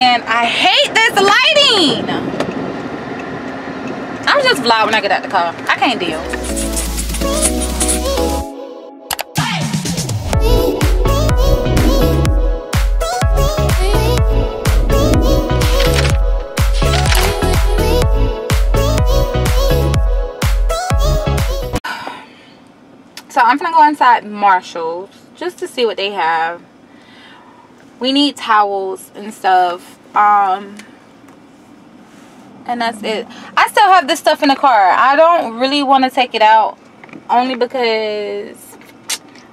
And I hate this lighting. I'm just vlog when I get out the car. I can't deal. So I'm gonna go inside Marshall's just to see what they have. We need towels and stuff. And that's it. I still have this stuff in the car. I don't really want to take it out, only because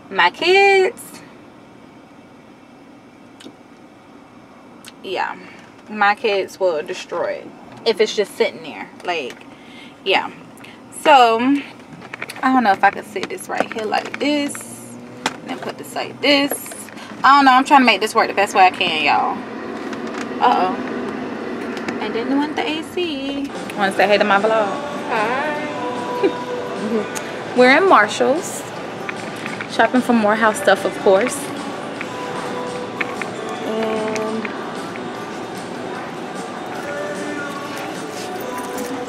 my kids, yeah, my kids will destroy it if it's just sitting there. Like, yeah. So I don't know if I can sit this right here like this, and then put this like this. I don't know. I'm trying to make this work the best way I can, y'all. Uh-oh. I didn't want the AC. Want to say hey to my vlog? Hi. We're in Marshall's. Shopping for more house stuff, of course. And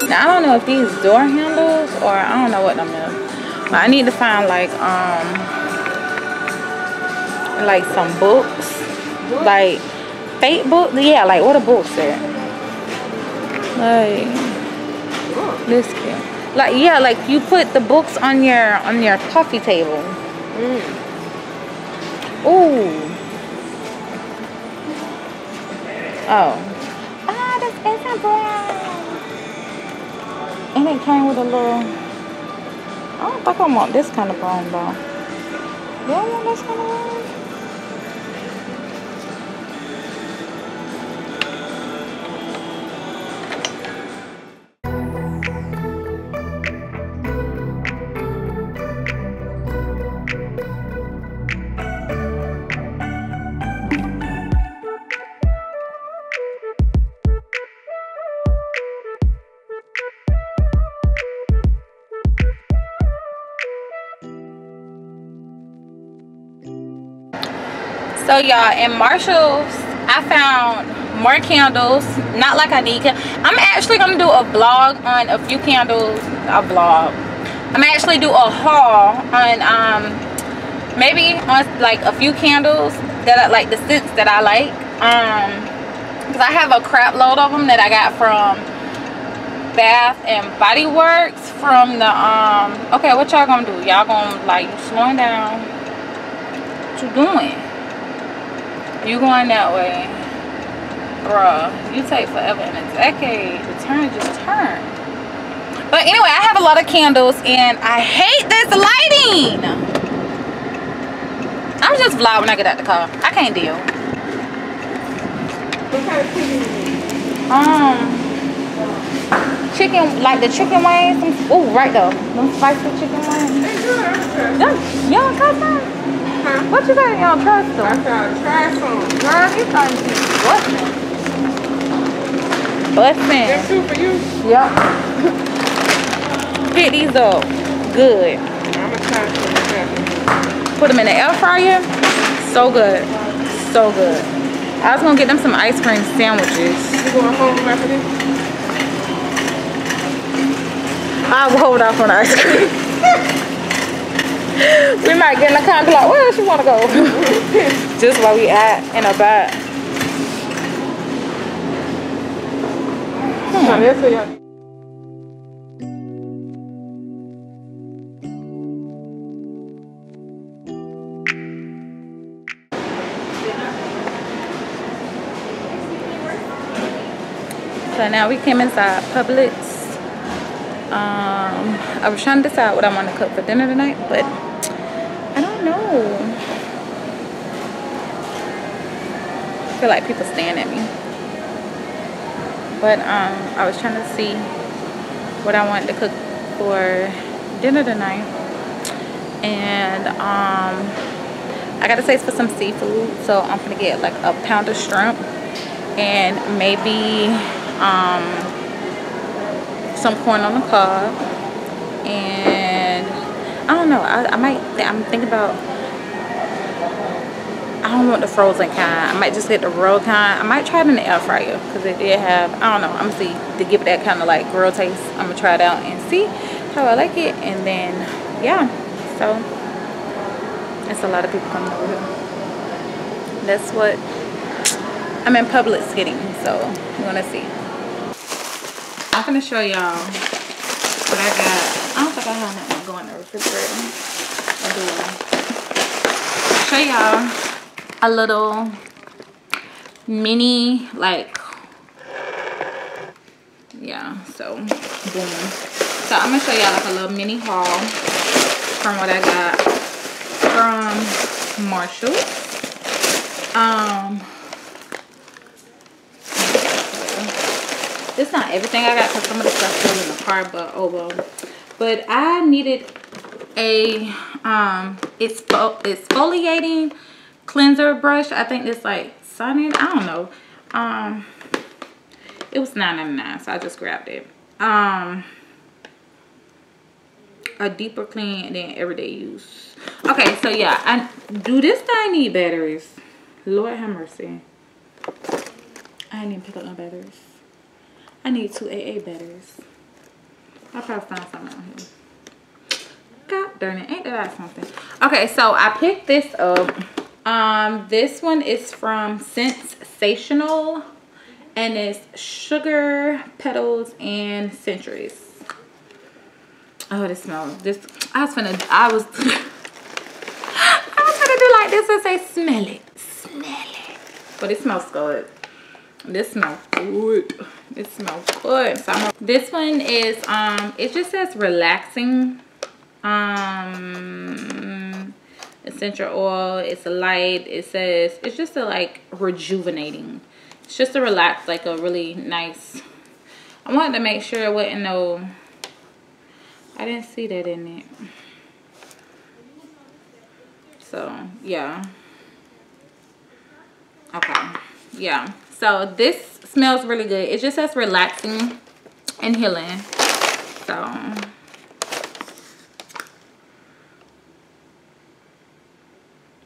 now, I don't know if these door handles or I don't know what them is. But I need to find like some books. Like fake books. Yeah, like what a book said. Like this kid. Like yeah, like you put the books on your coffee table. Ooh. Oh. Ah, this isn't brown. And it came with a little. I don't think I want this kind of brown though. Do I want this kind of brown? So y'all, in Marshall's I found more candles. Not like I need I'm actually gonna do a vlog on a few candles. I'm actually do a haul on maybe on like a few candles that I like, the scents that I like, because I have a crap load of them that I got from Bath and Body Works from the okay, what y'all gonna do? Y'all gonna like, you slowing down? What you doing? You going that way, bruh? You take forever in a decade to turn, just turn. But anyway, I have a lot of candles and I hate this lighting. I'm just vlog when I get out the car. I can't deal. What kind of chicken? Chicken, like the chicken wings. Oh, right though. Them spicy chicken wings. You don't trust them? Huh? What you say? You don't trust them? I tried to try some. Girl, you trying to be busting. That's two for you? Yep. Pick these up. Good. I'm gonna try some. Put them in the air fryer. So good. So good. I was gonna get them some ice cream sandwiches. You going home after this? I'll hold off on the ice cream. We might get in the car and be like, where does she want to go? Just while we at in a bed. So now we came inside Publix. I was trying to decide what I want to cook for dinner tonight, but I don't know. I feel like people staring at me. But I was trying to see what I wanted to cook for dinner tonight. And I got a taste for some seafood, so I'm gonna get like a pound of shrimp and maybe some corn on the cob, and I don't know, I'm thinking about, I don't want the frozen kind. I might just get the raw kind. I might try it in the air fryer because it did have, I don't know, I'm gonna see to give it that kind of like grill taste. I'm gonna try it out and see how I like it. And then yeah, so it's a lot of people coming over here. That's what I'm in Publix getting, so we're gonna see. I'm gonna show y'all what I got. I don't think I have nothing going in the refrigerator. I'll show y'all a little mini, like, yeah, so boom. So I'm gonna show y'all like a little mini haul from what I got from Marshall's. This is not everything I got because some of the stuff still in the car, but oh well. But I needed a exfoliating cleanser brush. I think it's like Sunny, I don't know. It was $9.99, so I just grabbed it. A deeper clean and then everyday use. Okay, so yeah, do this thing need batteries? Lord have mercy. I didn't even pick up no batteries. I need 2 AA batteries. I'll probably find something out here. God darn it, ain't that something? Okay, so I picked this up. This one is from Sensational, and it's sugar petals and centuries. Oh, this smells. This I was gonna do like this and say smell it, but it smells good. This smells good. It smells good. So this one is it just says relaxing essential oil. It's a light. It says it's just a like rejuvenating. It's just a relax, like a really nice. I wanted to make sure it wasn't no. I didn't see that in it. So yeah. Okay. Yeah. So this smells really good. It just says relaxing and healing. So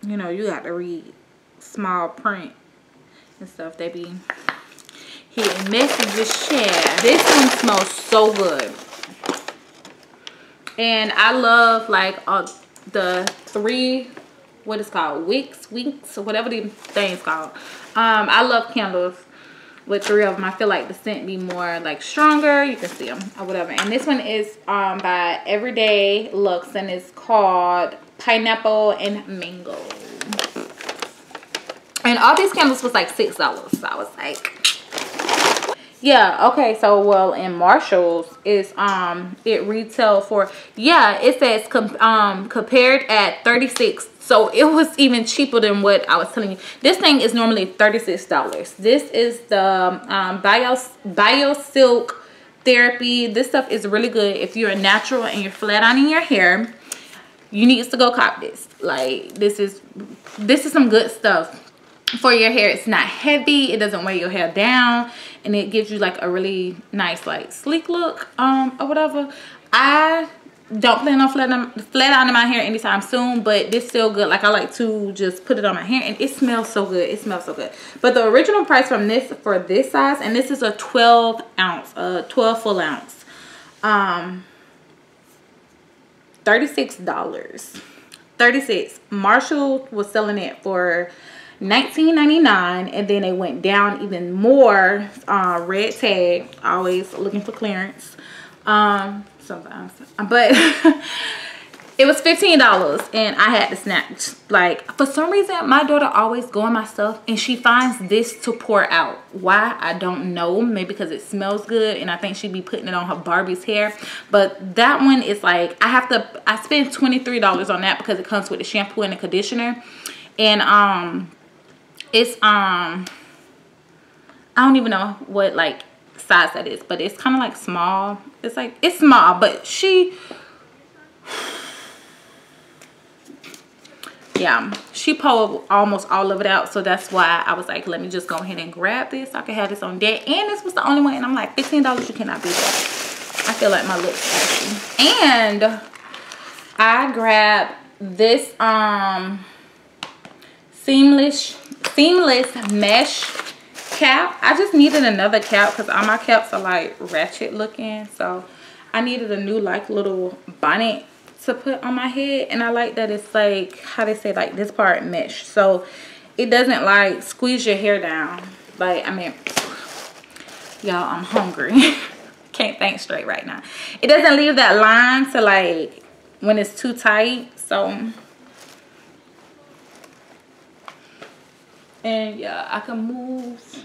you know, you got to read small print and stuff. They be hitting messages, share. This one smells so good. And I love like the 3, what it's called, wicks, or whatever the thing's called. I love candles with 3 of them. I feel like the scent be more like stronger. You can see them or whatever. And this one is by Everyday Lux, and it's called Pineapple and Mango. And all these candles was like $6. So I was like, yeah, okay. So well, in Marshall's is it retail for, yeah, it says compared at $36. So it was even cheaper than what I was telling you. This thing is normally $36. This is the Bio Silk Therapy. This stuff is really good if you're a natural and you're flat ironing your hair. You need to go cop this. Like this is some good stuff for your hair. It's not heavy. It doesn't weigh your hair down, and it gives you like a really nice like sleek look or whatever. I don't plan on flat ironing my hair anytime soon, but this still good. Like I like to just put it on my hair, and it smells so good. It smells so good. But the original price from this for this size, and this is a 12 full ounce, $36. 36. Marshall was selling it for $19.99, and then they went down even more. Red tag, always looking for clearance. Sometimes, but it was $15, and I had to snatch. Like for some reason, my daughter always go in my stuff, and she finds this to pour out. Why? I don't know. Maybe because it smells good, and I think she'd be putting it on her Barbie's hair. But that one is like I spent $23 on that because it comes with the shampoo and the conditioner, and it's I don't even know what like size that is, but it's kind of like small. It's like it's small, but she pulled almost all of it out. So that's why I was like, let me just go ahead and grab this so I can have this on deck. And this was the only one, and I'm like, $15, you cannot beat that. I feel like my looks ashy. And I grabbed this seamless mesh cap. I just needed another cap because all my caps are like ratchet looking, so I needed a new like little bonnet to put on my head. And I like that it's like, how they say, like this part mesh, so it doesn't like squeeze your hair down. Like, I mean, y'all, I'm hungry. Can't think straight right now. It doesn't leave that line to like when it's too tight. So, and yeah, I can move.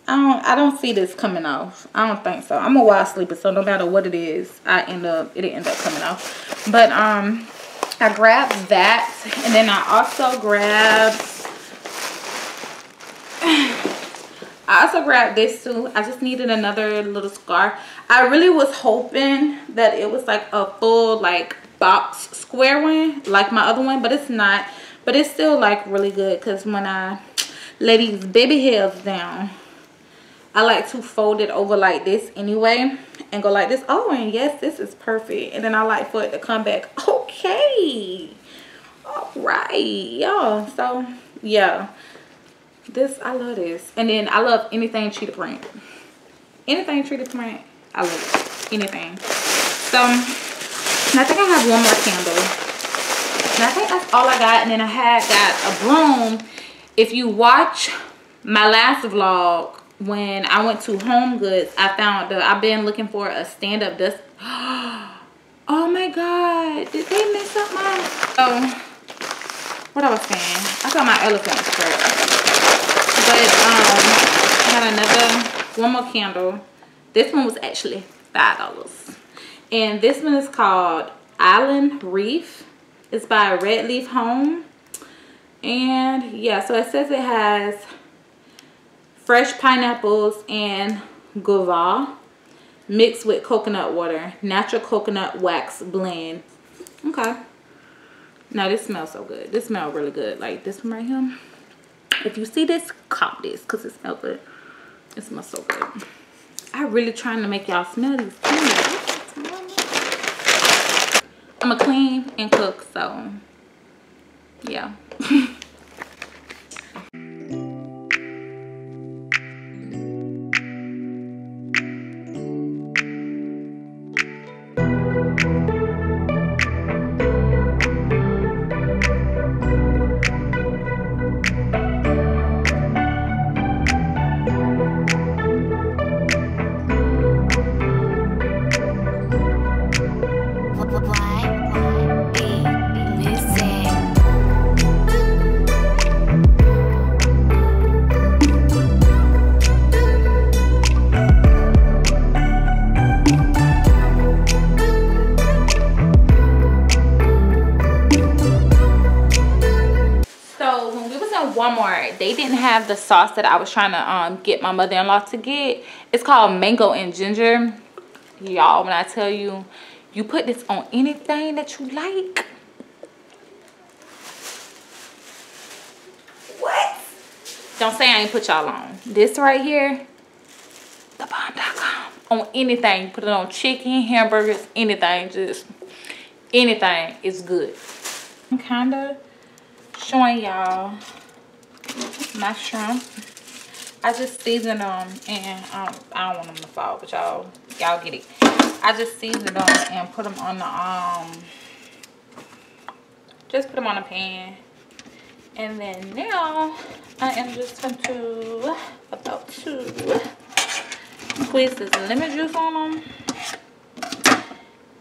I don't see this coming off. I don't think so. I'm a wild sleeper, so no matter what it is, it'll end up coming off. But I grabbed that, and then I also grabbed this too. I just needed another little scarf. I really was hoping that it was like a full like box square one like my other one, but it's not. But it's still like really good, because when I lay these baby hairs down, I like to fold it over like this anyway and go like this. Oh, and yes, this is perfect. And then I like for it to come back. Okay, all right, y'all. So yeah, I love this. And then I love anything cheetah print. Anything cheetah print, I love it. Anything. So I think I have one more candle, and I think that's all I got. And then I had got a broom. If you watch my last vlog, when I went to Home Goods, I found I've been looking for a stand-up dust. Oh my god, did they mess up my what I was saying? I thought my elephant was straight. But I got one more candle. This one was actually $5. And this one is called Island Reef. It's by Red Leaf Home. And yeah, so it says it has fresh pineapples and guava mixed with coconut water, natural coconut wax blend. Okay. Now this smells so good. This smells really good. Like this one right here. If you see this, cop this because it smells good. It smells so good. I'm really trying to make y'all smell these things. I'm a clean and cook, so yeah. Walmart, they didn't have the sauce that I was trying to get my mother-in-law to get. It's called mango and ginger. Y'all, when I tell you, you put this on anything that you like. What? Don't say I ain't put y'all on. This right here, thebomb.com. On anything. You put it on chicken, hamburgers, anything. Just anything is good. I'm kind of showing y'all my shrimp. I just seasoned them, and I don't want them to fall, but y'all get it. I just seasoned them and put them on the just put them on a pan. And then now I am just going to about to squeeze this lemon juice on them.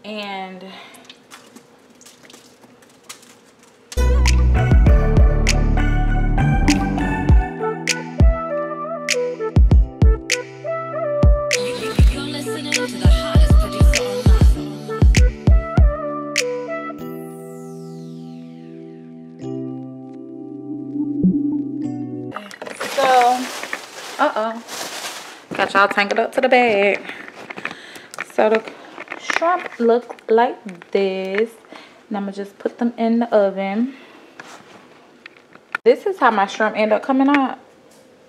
And got y'all tangled up to the bag. So the shrimp look like this, and I'm gonna just put them in the oven. This is how my shrimp end up coming out.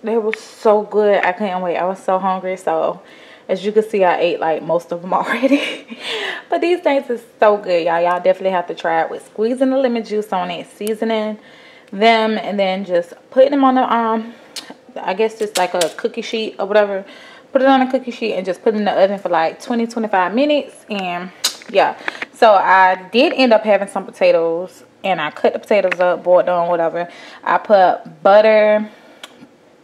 They were so good. I couldn't wait. I was so hungry. So as you can see, I ate like most of them already. But these things is so good, y'all. Y'all definitely have to try it with squeezing the lemon juice on it, seasoning them and then just putting them on the I guess it's like a cookie sheet or whatever. Put it on a cookie sheet and just put it in the oven for like 20-25 minutes. And yeah, so I did end up having some potatoes, and I cut the potatoes up, boiled them, whatever. I put butter.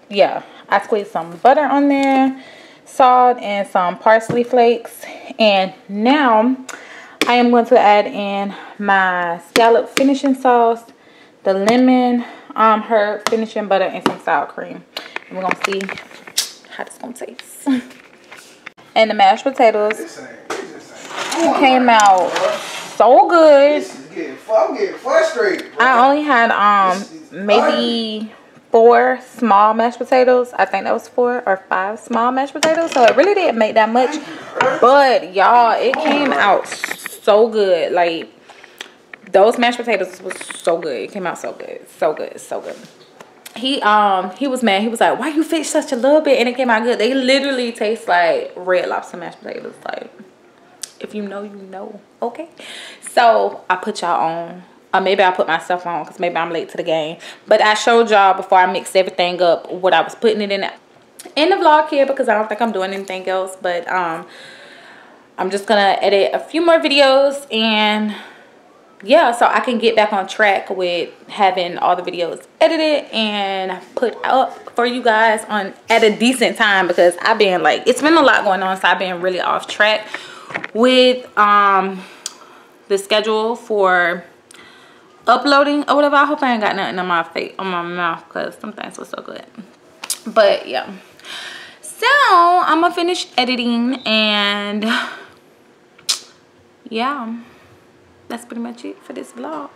Yeah, I squeezed some butter on there, salt, and some parsley flakes. And now I am going to add in my scallop finishing sauce, the lemon herb finishing butter, and some sour cream. And we're gonna see how this gonna taste. And the mashed potatoes came out so good. I'm getting frustrated, bro. I only had maybe 4 small mashed potatoes. I think that was 4 or 5 small mashed potatoes, so it really didn't make that much. But y'all, it came out so good. Like, those mashed potatoes was so good. It came out so good, so good, so good. He was mad. He was like, why you fish such a little bit? And it came out good. They literally taste like Red Lobster mashed potatoes. Like, if you know, you know. Okay, so I put y'all on, or maybe I put myself on because maybe I'm late to the game. But I showed y'all before I mixed everything up what I was putting it in the vlog here, because I don't think I'm doing anything else. But I'm just gonna edit a few more videos, and yeah, so I can get back on track with having all the videos edited and put up for you guys on at a decent time, because I've been like, it's been a lot going on, so I've been really off track with the schedule for uploading or whatever. I hope I ain't got nothing on my face, on my mouth, because some things were so good. But yeah, so I'm gonna finish editing, and yeah, that's pretty much it for this vlog.